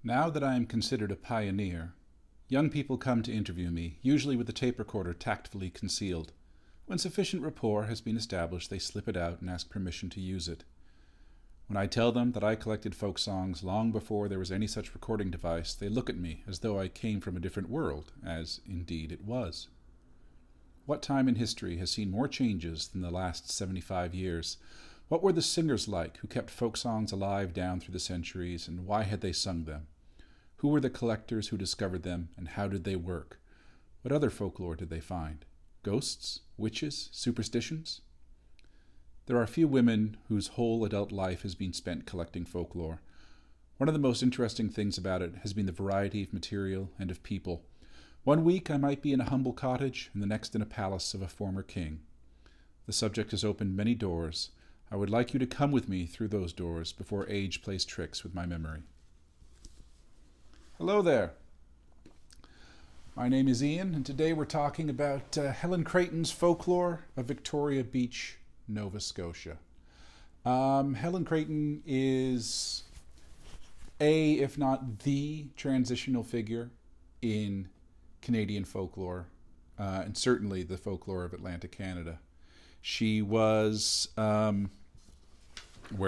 Now that I am considered a pioneer, young people come to interview me, usually with the tape recorder tactfully concealed. When sufficient rapport has been established, they slip it out and ask permission to use it. When I tell them that I collected folk songs long before there was any such recording device, they look at me as though I came from a different world, as indeed it was. What time in history has seen more changes than the last 75 years? What were the singers like who kept folk songs alive down through the centuries, and why had they sung them? Who were the collectors who discovered them, and how did they work? What other folklore did they find? Ghosts? Witches? Superstitions? There are few women whose whole adult life has been spent collecting folklore. One of the most interesting things about it has been the variety of material and of people. One week I might be in a humble cottage, and the next in a palace of a former king. The subject has opened many doors. I would like you to come with me through those doors before age plays tricks with my memory. Hello there. My name is Ian, and today we're talking about Helen Creighton's Folklore of Victoria Beach, Nova Scotia. Helen Creighton is if not the transitional figure in Canadian folklore, and certainly the folklore of Atlantic Canada. She was, where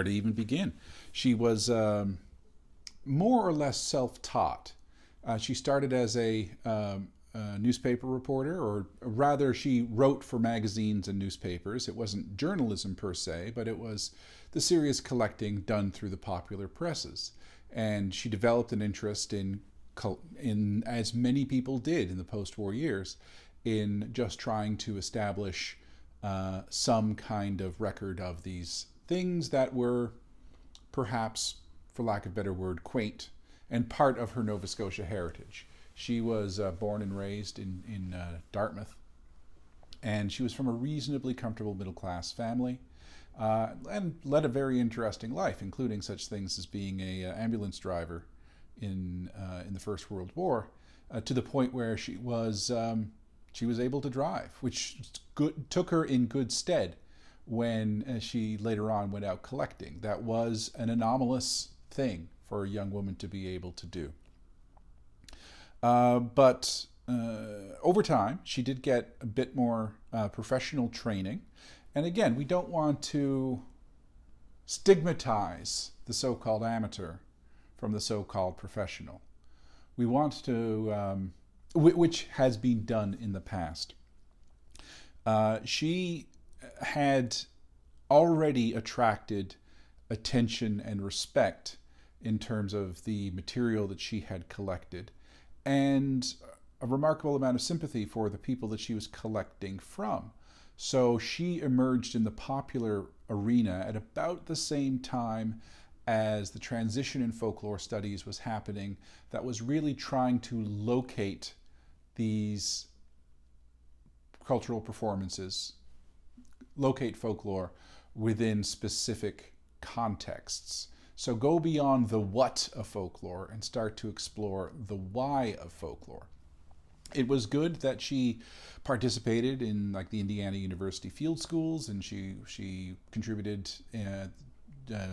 to even begin? She was more or less self-taught. She started as a newspaper reporter, or rather she wrote for magazines and newspapers. It wasn't journalism per se, but it was the serious collecting done through the popular presses. And she developed an interest in, as many people did in the post-war years, in just trying to establish some kind of record of these things that were perhaps, for lack of a better word, quaint and part of her Nova Scotia heritage. She was born and raised in Dartmouth, and she was from a reasonably comfortable middle-class family, and led a very interesting life, including such things as being an ambulance driver in the First World War, to the point where she was able to drive, which took her in good stead when she later on went out collecting. That was an anomalous thing for a young woman to be able to do. But over time, she did get a bit more professional training. And again, we don't want to stigmatize the so-called amateur from the so-called professional. We want to, which has been done in the past. She had already attracted attention and respect in terms of the material that she had collected, and a remarkable amount of sympathy for the people that she was collecting from. So she emerged in the popular arena at about the same time as the transition in folklore studies was happening, that was really trying to locate these cultural performances, locate folklore within specific contexts. So go beyond the what of folklore and start to explore the why of folklore. It was good that she participated in like the Indiana University field schools, and she contributed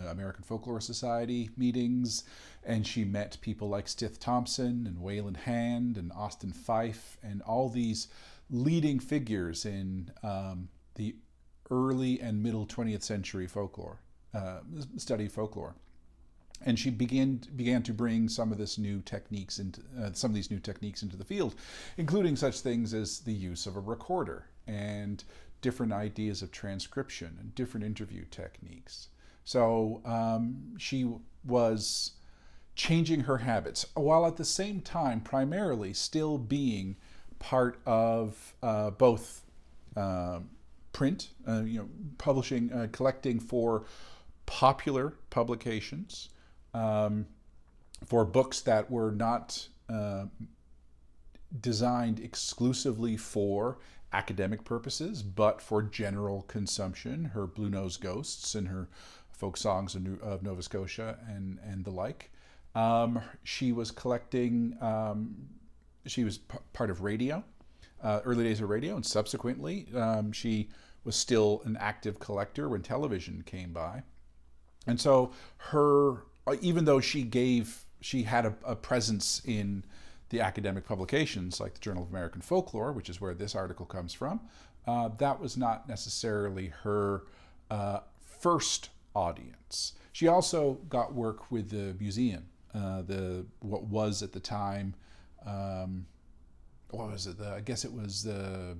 American Folklore Society meetings, and she met people like Stith Thompson and Wayland Hand and Austin Fife and all these leading figures in the early and middle 20th century folklore, study of folklore. And she began to bring some of these new techniques into the field, including such things as the use of a recorder and different ideas of transcription and different interview techniques. So she was changing her habits, while at the same time primarily still being part of both print, publishing, collecting for popular publications, for books that were not designed exclusively for academic purposes, but for general consumption. Her Blue Nose Ghosts and her folk songs of Nova Scotia and the like. She was collecting, she was part of radio, early days of radio, and subsequently she was still an active collector when television came by. And so her, even though she gave she had a presence in the academic publications like the Journal of American Folklore, which is where this article comes from. That was not necessarily her first audience. She also got work with the museum, what was at the time, what was it? I guess it was the,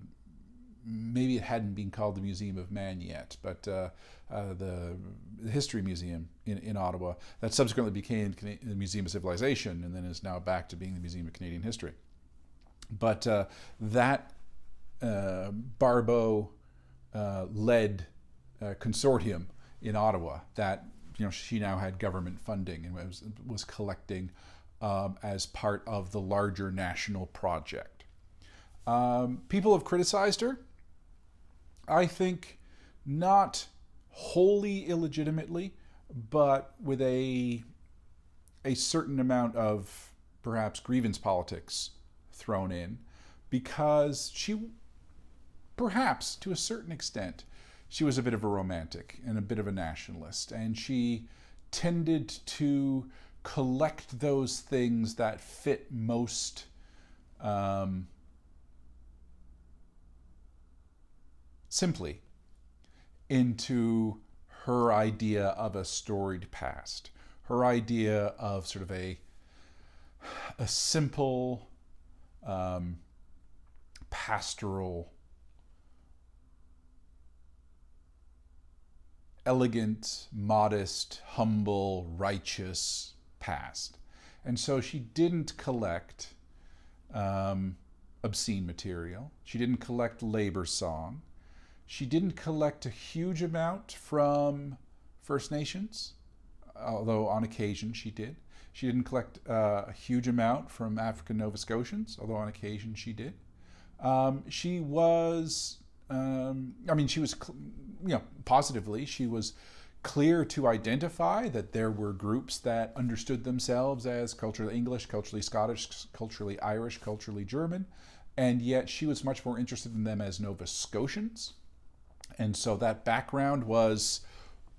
maybe it hadn't been called the Museum of Man yet, but the History Museum in Ottawa that subsequently became the Museum of Civilization and then is now back to being the Museum of Canadian History. But that Barbeau led consortium in Ottawa that she now had government funding and was collecting as part of the larger national project. People have criticized her, I think, not wholly illegitimately, but with a certain amount of perhaps grievance politics thrown in, because she, perhaps to a certain extent, she was a bit of a romantic and a bit of a nationalist, and she tended to collect those things that fit most simply into her idea of a storied past, her idea of sort of a simple, pastoral, elegant, modest, humble, righteous past. And so she didn't collect obscene material. She didn't collect labor song. She didn't collect a huge amount from First Nations, although on occasion she did. She didn't collect a huge amount from African Nova Scotians, although on occasion she did. She was, positively, she was clear to identify that there were groups that understood themselves as culturally English, culturally Scottish, culturally Irish, culturally German, and yet she was much more interested in them as Nova Scotians. And so that background was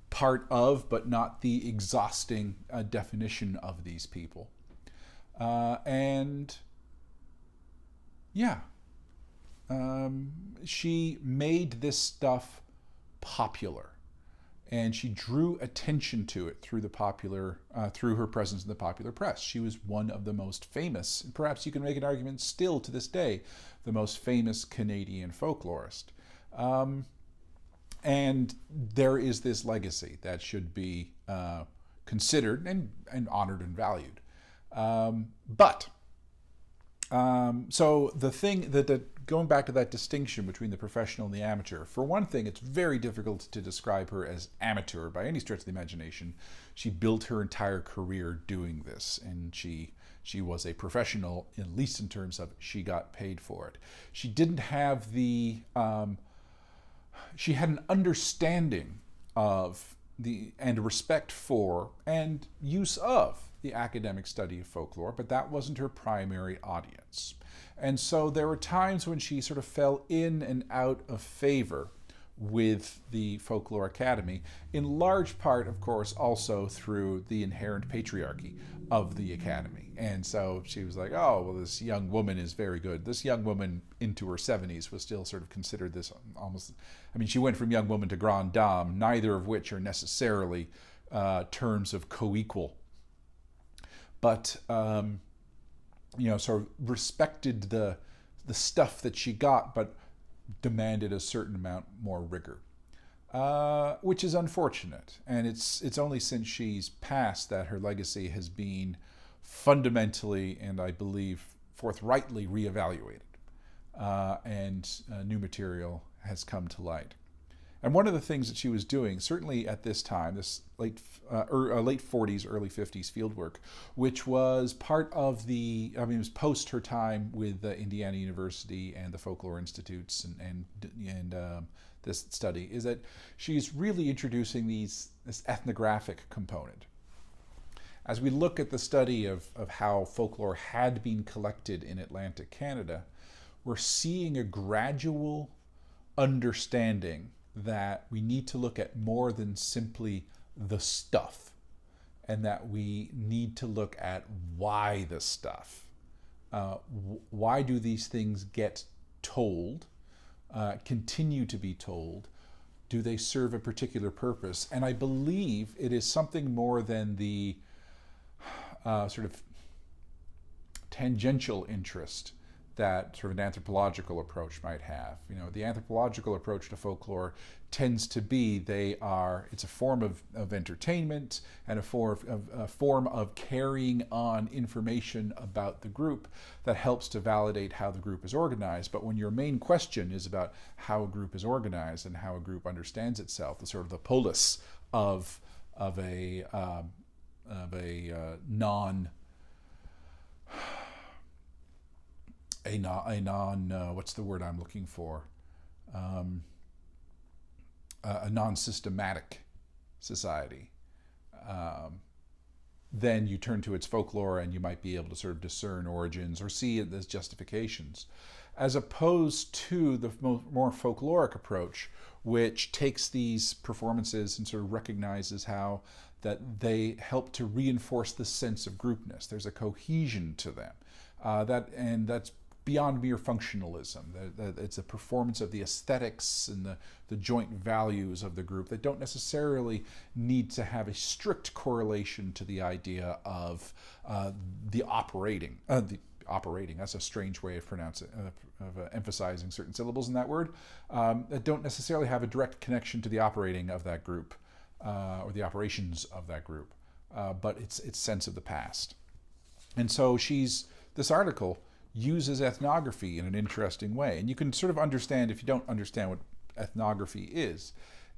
part of, but not the exhausting definition of these people. She made this stuff popular, and she drew attention to it through through her presence in the popular press. She was one of the most famous, and perhaps you can make an argument still to this day, the most famous Canadian folklorist. And there is this legacy that should be considered and honored and valued. So the thing that going back to that distinction between the professional and the amateur, for one thing, it's very difficult to describe her as amateur by any stretch of the imagination. She built her entire career doing this, and she was a professional, at least in terms of she got paid for it. She didn't have she had an understanding of and respect for and use of the academic study of folklore, but that wasn't her primary audience. And so there were times when she sort of fell in and out of favor with the Folklore Academy, in large part, of course, also through the inherent patriarchy of the Academy. And so she was like, oh, well, this young woman is very good. This young woman into her 70s was still sort of considered this almost, she went from young woman to grande dame, neither of which are necessarily terms of co-equal. But, sort of respected the stuff that she got, but demanded a certain amount more rigor, which is unfortunate. And it's only since she's passed that her legacy has been fundamentally, and I believe forthrightly, reevaluated, and new material has come to light. And one of the things that she was doing, certainly at this time, this late 40s, early 50s fieldwork, which was part of it was post her time with Indiana University and the Folklore Institutes and this study, is that she's really introducing this ethnographic component. As we look at the study of how folklore had been collected in Atlantic Canada, we're seeing a gradual understanding that we need to look at more than simply the stuff. and that we need to look at why the stuff. Why do these things get told, continue to be told? Do they serve a particular purpose? And I believe it is something more than the sort of tangential interest that sort of an anthropological approach might have. You know, the anthropological approach to folklore tends to be it's a form of entertainment and a form of carrying on information about the group that helps to validate how the group is organized. But when your main question is about how a group is organized and how a group understands itself, the sort of the polis of a non what's the word I'm looking for? A non-systematic society. Then you turn to its folklore and you might be able to sort of discern origins or see it as justifications, as opposed to the more folkloric approach, which takes these performances and sort of recognizes how that they help to reinforce the sense of groupness. There's a cohesion to them. That's beyond mere functionalism. It's a performance of the aesthetics and the joint values of the group that don't necessarily need to have a strict correlation to the idea of the operating. That's a strange way of pronouncing, emphasizing certain syllables in that word. That don't necessarily have a direct connection to the operating of that group or the operations of that group, but it's sense of the past. And so this article uses ethnography in an interesting way. And you can sort of understand, if you don't understand what ethnography is,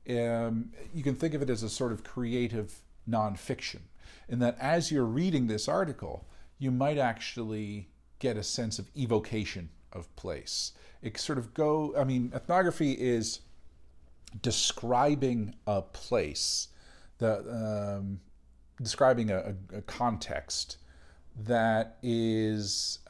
you can think of it as a sort of creative nonfiction, in that as you're reading this article, you might actually get a sense of evocation of place. It sort of ethnography is describing a place, describing a context that is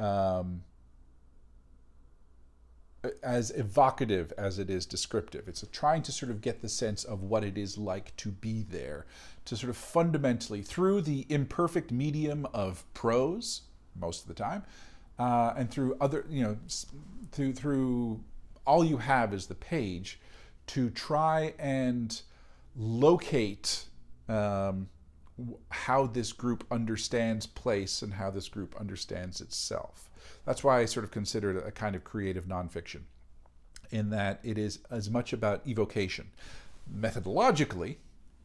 as evocative as it is descriptive. It's trying to sort of get the sense of what it is like to be there, to sort of fundamentally, through the imperfect medium of prose, most of the time, and through other, through all you have is the page, to try and locate how this group understands place and how this group understands itself. That's why I sort of consider it a kind of creative nonfiction, in that it is as much about evocation. Methodologically,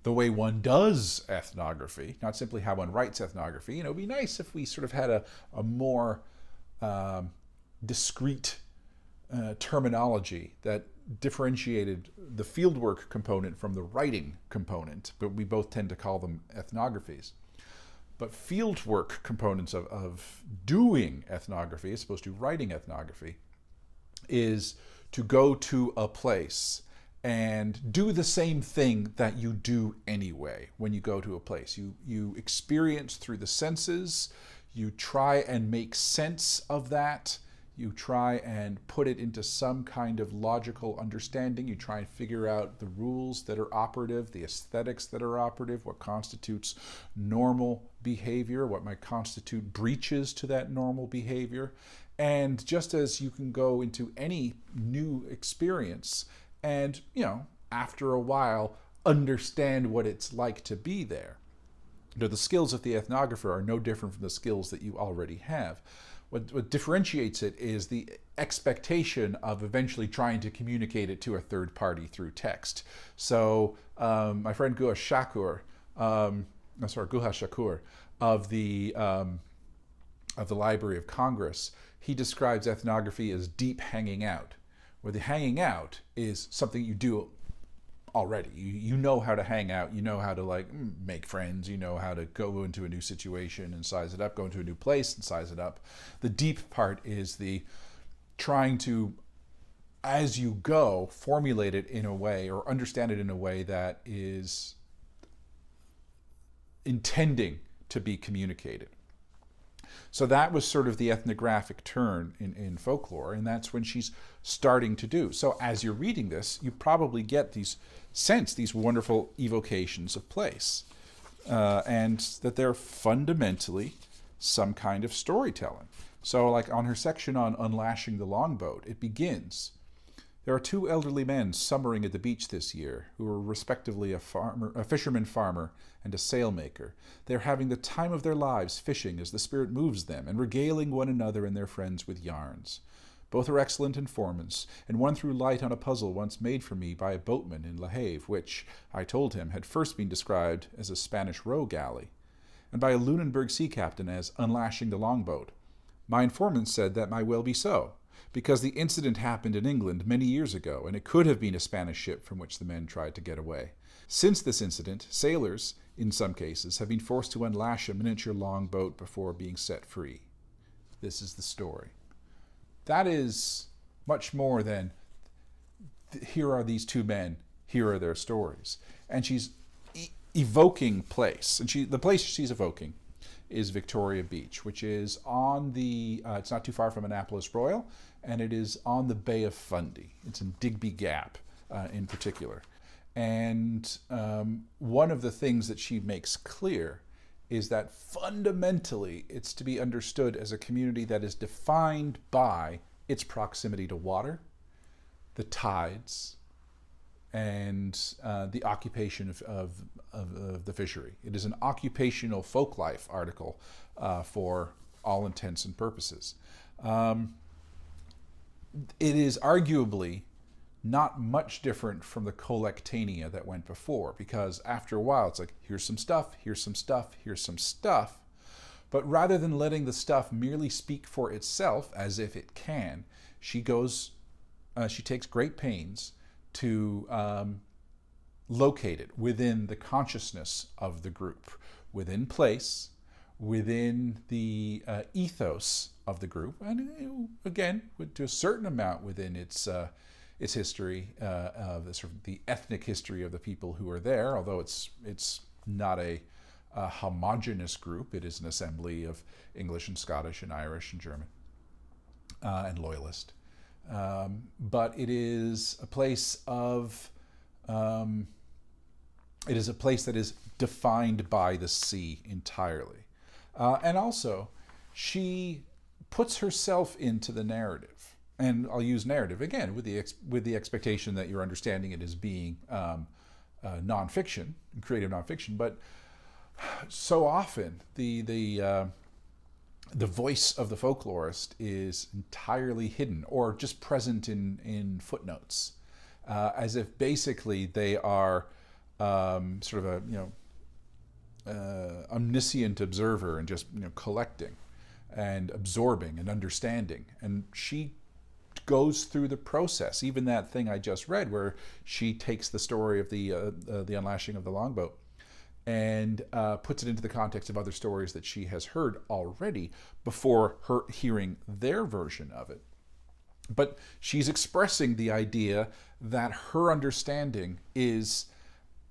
the way one does ethnography, not simply how one writes ethnography. It'd be nice if we sort of had a more discrete terminology that differentiated the fieldwork component from the writing component, but we both tend to call them ethnographies. But fieldwork components of doing ethnography, as opposed to writing ethnography, is to go to a place and do the same thing that you do anyway when you go to a place. You experience through the senses, you try and make sense of that, you try and put it into some kind of logical understanding. You try and figure out the rules that are operative, the aesthetics that are operative, what constitutes normal behavior, what might constitute breaches to that normal behavior. And just as you can go into any new experience and, after a while, understand what it's like to be there. The skills of the ethnographer are no different from the skills that you already have. What differentiates it is the expectation of eventually trying to communicate it to a third party through text. So my friend Guha Shakur of the Library of Congress, he describes ethnography as deep hanging out, where the hanging out is something you do already. You know how to hang out, you know how to make friends, you know how to go into a new situation and size it up, go into a new place and size it up. The deep part is the trying to, as you go, formulate it in a way or understand it in a way that is intending to be communicated. So that was sort of the ethnographic turn in folklore, and that's when she's starting to do. So as you're reading this, you probably get these wonderful evocations of place. and that they're fundamentally some kind of storytelling. So, like on her section on unlashing the longboat, it begins. There are two elderly men summering at the beach this year, who are respectively a fisherman farmer and a sailmaker. They are having the time of their lives fishing as the spirit moves them, and regaling one another and their friends with yarns. Both are excellent informants, and one threw light on a puzzle once made for me by a boatman in Le Havre, which, I told him, had first been described as a Spanish row galley, and by a Lunenburg sea captain as unlashing the longboat. My informant said that might well be so, because the incident happened in England many years ago, and it could have been a Spanish ship from which the men tried to get away. Since this incident, sailors, in some cases, have been forced to unlash a miniature longboat before being set free. This is the story. That is much more than, here are these two men, here are their stories. And she's evoking place. And the place she's evoking is Victoria Beach, which is on the, it's not too far from Annapolis Royal, and it is on the Bay of Fundy. It's in Digby Gap in particular. And one of the things that she makes clear is that fundamentally it's to be understood as a community that is defined by its proximity to water, the tides, and the occupation of the fishery. It is an occupational folk life article for all intents and purposes. It is arguably not much different from the collectania that went before, because after a while it's like, here's some stuff, here's some stuff, here's some stuff. But rather than letting the stuff merely speak for itself as if it can, she takes great pains to locate it within the consciousness of the group, within place, within the ethos of the group, and again, to a certain amount within its history, of the ethnic history of the people who are there. Although it's not a homogenous group, it is an assembly of English and Scottish and Irish and German and Loyalist. But it is a place of it is a place that is defined by the sea entirely, and also she puts herself into the narrative. And I'll use narrative again with the expectation that you're understanding it as being nonfiction, creative nonfiction. But so often the voice of the folklorist is entirely hidden or just present in footnotes, as if basically they are sort of a omniscient observer and just collecting and absorbing and understanding. And she goes through the process. Even that thing I just read, where she takes the story of the unlashing of the longboat and puts it into the context of other stories that she has heard already before her hearing their version of it. But she's expressing the idea that her understanding is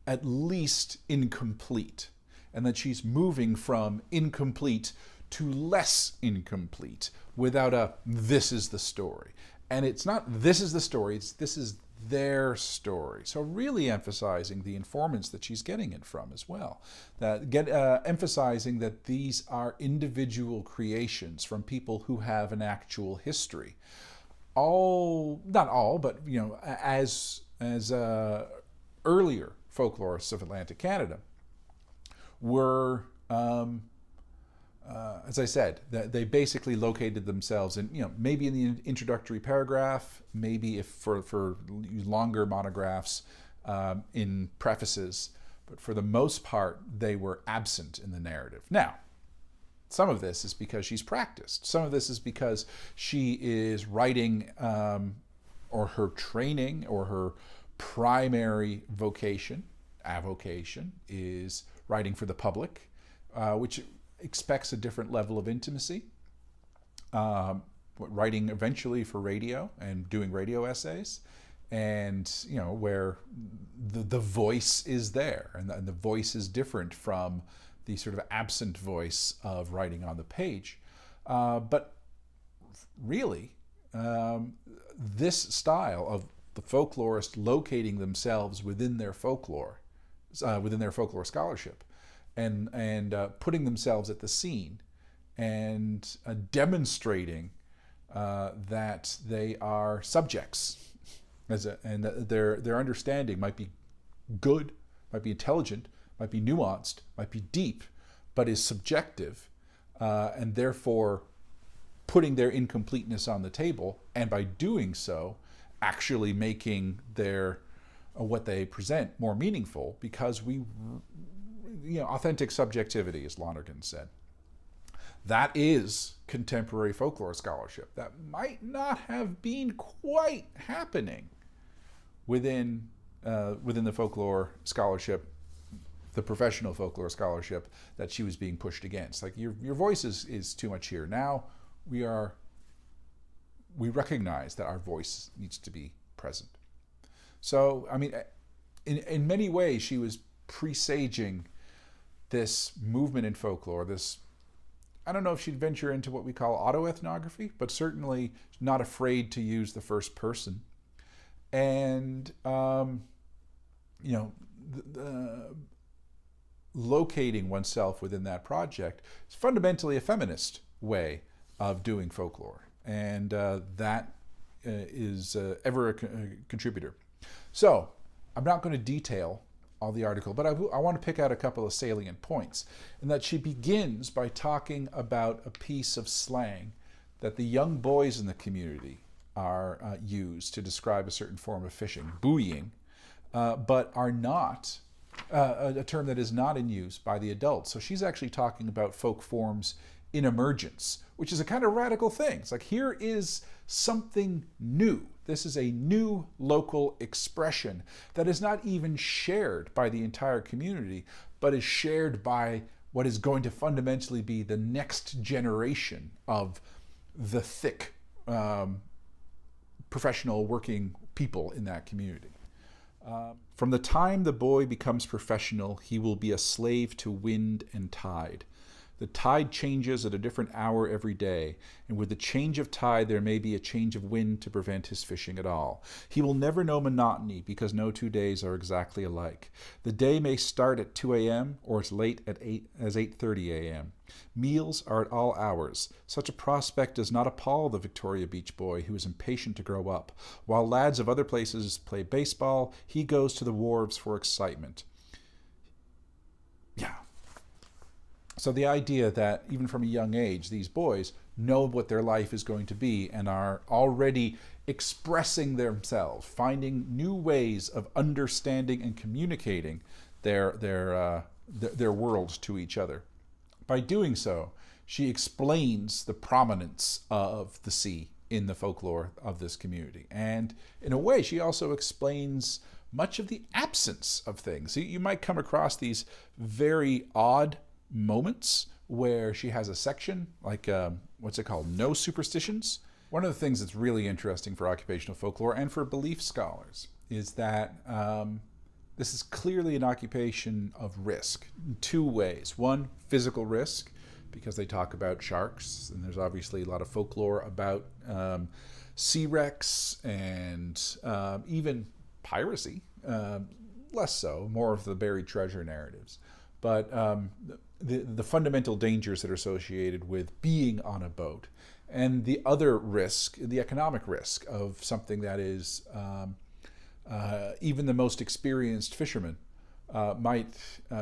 at least incomplete, and that she's moving from incomplete to less incomplete without a this is the story. And it's not this is the story, it's this is their story. So really emphasizing the informants that she's getting it from as well. Emphasizing that these are individual creations from people who have an actual history. Not all, but as earlier folklorists of Atlantic Canada were, as I said, that they basically located themselves in, maybe in the introductory paragraph, maybe if for longer monographs, in prefaces, but for the most part, they were absent in the narrative. Now, some of this is because she's practiced. Some of this is because she is writing, or her training, or her primary avocation is writing for the public, which expects a different level of intimacy. Writing eventually for radio and doing radio essays, and where the voice is there, and the voice is different from the sort of absent voice of writing on the page. But really, this style of the folklorist locating themselves within their folklore scholarship, and putting themselves at the scene and demonstrating that they are subjects, and that their understanding might be good, might be intelligent, might be nuanced, might be deep, but is subjective, and therefore putting their incompleteness on the table, and by doing so, actually making their what they present more meaningful, because authentic subjectivity, as Lonergan said. That is contemporary folklore scholarship. That might not have been quite happening within the folklore scholarship, the professional folklore scholarship that she was being pushed against. Like, your voice is too much here. Now we recognize that our voice needs to be present. So, I mean, in many ways, she was presaging this movement in folklore, this, I don't know if she'd venture into what we call autoethnography, but certainly not afraid to use the first person. And, locating oneself within that project is fundamentally a feminist way of doing folklore. And that is ever a contributor. So, I'm not going to detail all the article, but I want to pick out a couple of salient points. And that she begins by talking about a piece of slang that the young boys in the community are use to describe a certain form of fishing, buoying, but are not, a term that is not in use by the adults. So she's actually talking about folk forms in emergence, which is a kind of radical thing. It's like, here is something new. This is a new local expression that is not even shared by the entire community, but is shared by what is going to fundamentally be the next generation of the thick professional working people in that community. From the time the boy becomes professional, he will be a slave to wind and tide. The tide changes at a different hour every day, and with the change of tide there may be a change of wind to prevent his fishing at all. He will never know monotony, because no 2 days are exactly alike. The day may start at 2 a.m. or as late as 8:30 a.m. Meals are at all hours. Such a prospect does not appall the Victoria Beach boy, who is impatient to grow up. While lads of other places play baseball, he goes to the wharves for excitement. Yeah. So the idea that even from a young age, these boys know what their life is going to be and are already expressing themselves, finding new ways of understanding and communicating their worlds to each other. By doing so, she explains the prominence of the sea in the folklore of this community. And in a way, she also explains much of the absence of things. You might come across these very odd moments where she has a section like what's it called, no superstitions. One of the things that's really interesting for occupational folklore and for belief scholars is that this is clearly an occupation of risk in two ways. One, physical risk, because they talk about sharks, and there's obviously a lot of folklore about sea wrecks and even piracy, less so, more of the buried treasure narratives. But the fundamental dangers that are associated with being on a boat, and the other risk, the economic risk of something that is even the most experienced fisherman might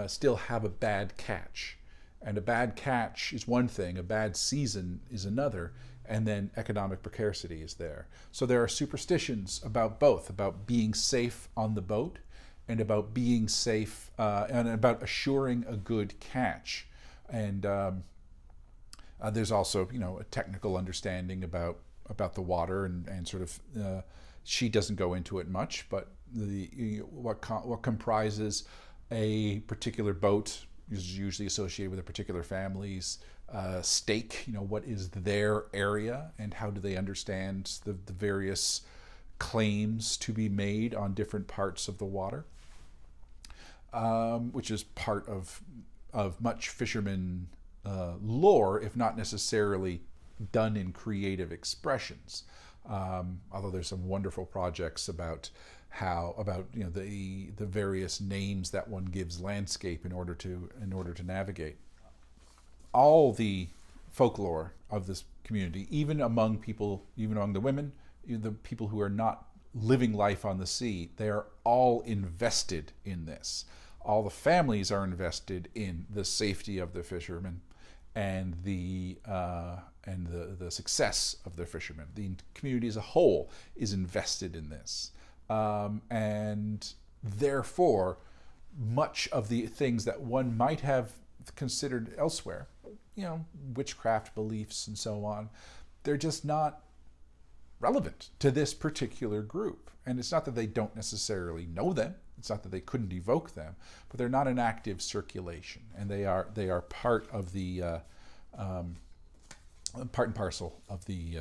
still have a bad catch. And a bad catch is one thing, a bad season is another, and then economic precarity is there. So there are superstitions about both, about being safe on the boat and about being safe and about assuring a good catch. And there's also, a technical understanding about the water and sort of, she doesn't go into it much, but what comprises a particular boat is usually associated with a particular family's stake. What is their area and how do they understand the various claims to be made on different parts of the water, which is part of much fisherman lore, if not necessarily done in creative expressions. Although there's some wonderful projects about about the various names that one gives landscape in order to navigate. All the folklore of this community, even among the women, the people who are not living life on the sea, they are all invested in this. All the families are invested in the safety of the fishermen and the success of the fishermen. The community as a whole is invested in this, and therefore, much of the things that one might have considered elsewhere, witchcraft beliefs and so on, they're just not relevant to this particular group. And it's not that they don't necessarily know them. It's not that they couldn't evoke them, but they're not in active circulation, and they are part of the part and parcel of the.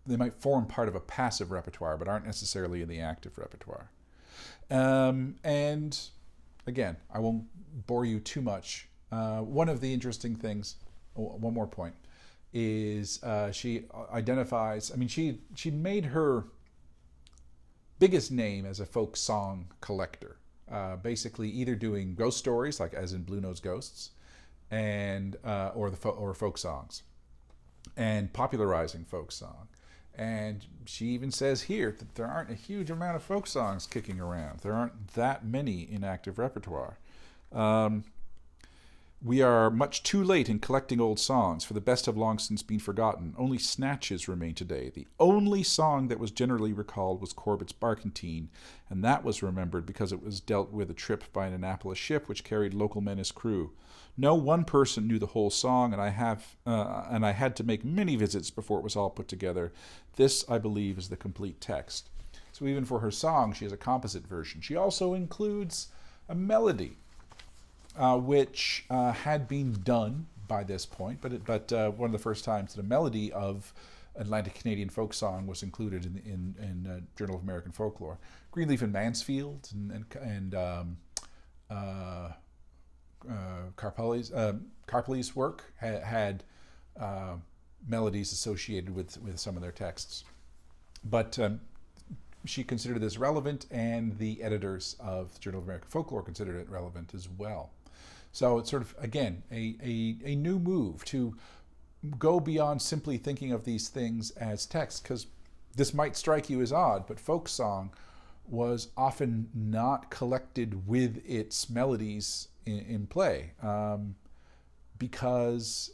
They might form part of a passive repertoire, but aren't necessarily in the active repertoire. And again, I won't bore you too much. One of the interesting things, one more point, is she identifies, she made her biggest name as a folk song collector, basically either doing ghost stories, like as in Blue Nose Ghosts, and or folk songs, and popularizing folk song. And she even says here that there aren't a huge amount of folk songs kicking around. There aren't that many in active repertoire. We are much too late in collecting old songs, for the best have long since been forgotten. Only snatches remain today. The only song that was generally recalled was Corbett's Barkentine, and that was remembered because it was dealt with a trip by an Annapolis ship which carried local men as crew. No one person knew the whole song, and I had to make many visits before it was all put together. This, I believe, is the complete text. So even for her song, she has a composite version. She also includes a melody, which had been done by this point, but one of the first times that a melody of Atlantic Canadian folk song was included in Journal of American Folklore. Greenleaf and Mansfield and Carpelli's work had melodies associated with some of their texts, but she considered this relevant, and the editors of the Journal of American Folklore considered it relevant as well. So it's sort of, again, a new move to go beyond simply thinking of these things as text, because this might strike you as odd, but folk song was often not collected with its melodies in play, because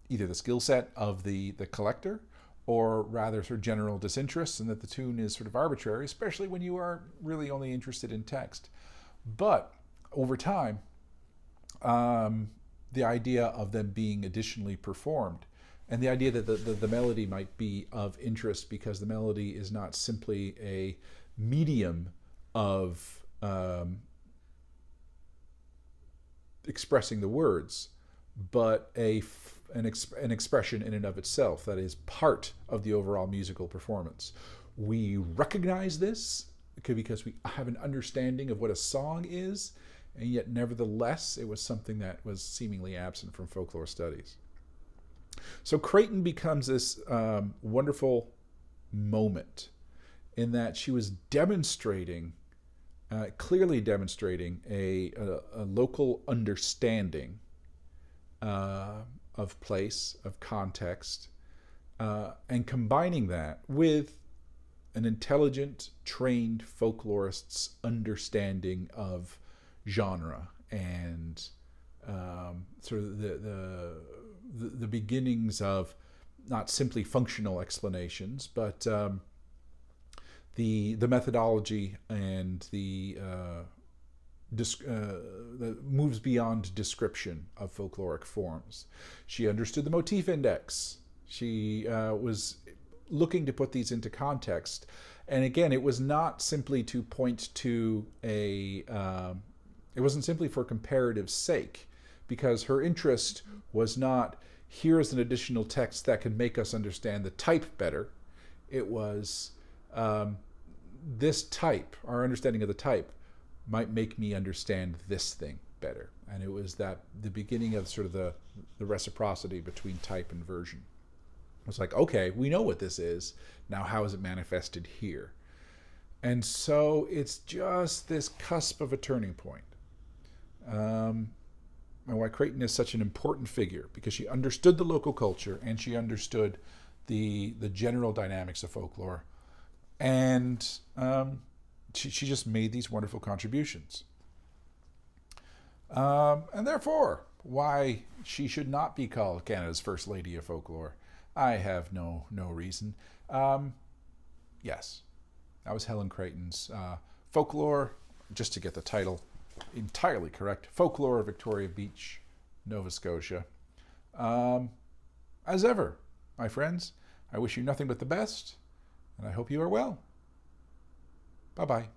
either the skill set of the collector, or rather sort of general disinterest, and that the tune is sort of arbitrary, especially when you are really only interested in text. But over time, the idea of them being additionally performed, and the idea that the melody might be of interest because the melody is not simply a medium of expressing the words, but an expression in and of itself that is part of the overall musical performance. We recognize this because we have an understanding of what a song is, and yet nevertheless it was something that was seemingly absent from folklore studies. So Creighton becomes this wonderful moment in that she was clearly demonstrating a local understanding of place, of context, and combining that with an intelligent, trained folklorist's understanding of genre and sort of the beginnings of not simply functional explanations, but the methodology and the moves beyond description of folkloric forms. She understood the motif index. She was looking to put these into context. And again, it was not simply to point to it wasn't simply for comparative sake, because her interest was not, here's an additional text that can make us understand the type better. It was, this type, our understanding of the type, might make me understand this thing better. And it was that the beginning of sort of the reciprocity between type and version. It's like, okay, we know what this is. Now, how is it manifested here? And so it's just this cusp of a turning point. And why Creighton is such an important figure, because she understood the local culture and she understood the general dynamics of folklore. And she just made these wonderful contributions. And therefore, why she should not be called Canada's First Lady of Folklore, I have no reason. Yes, that was Helen Creighton's Folklore, just to get the title entirely correct, Folklore of Victoria Beach, Nova Scotia. As ever, my friends, I wish you nothing but the best, and I hope you are well. Bye-bye.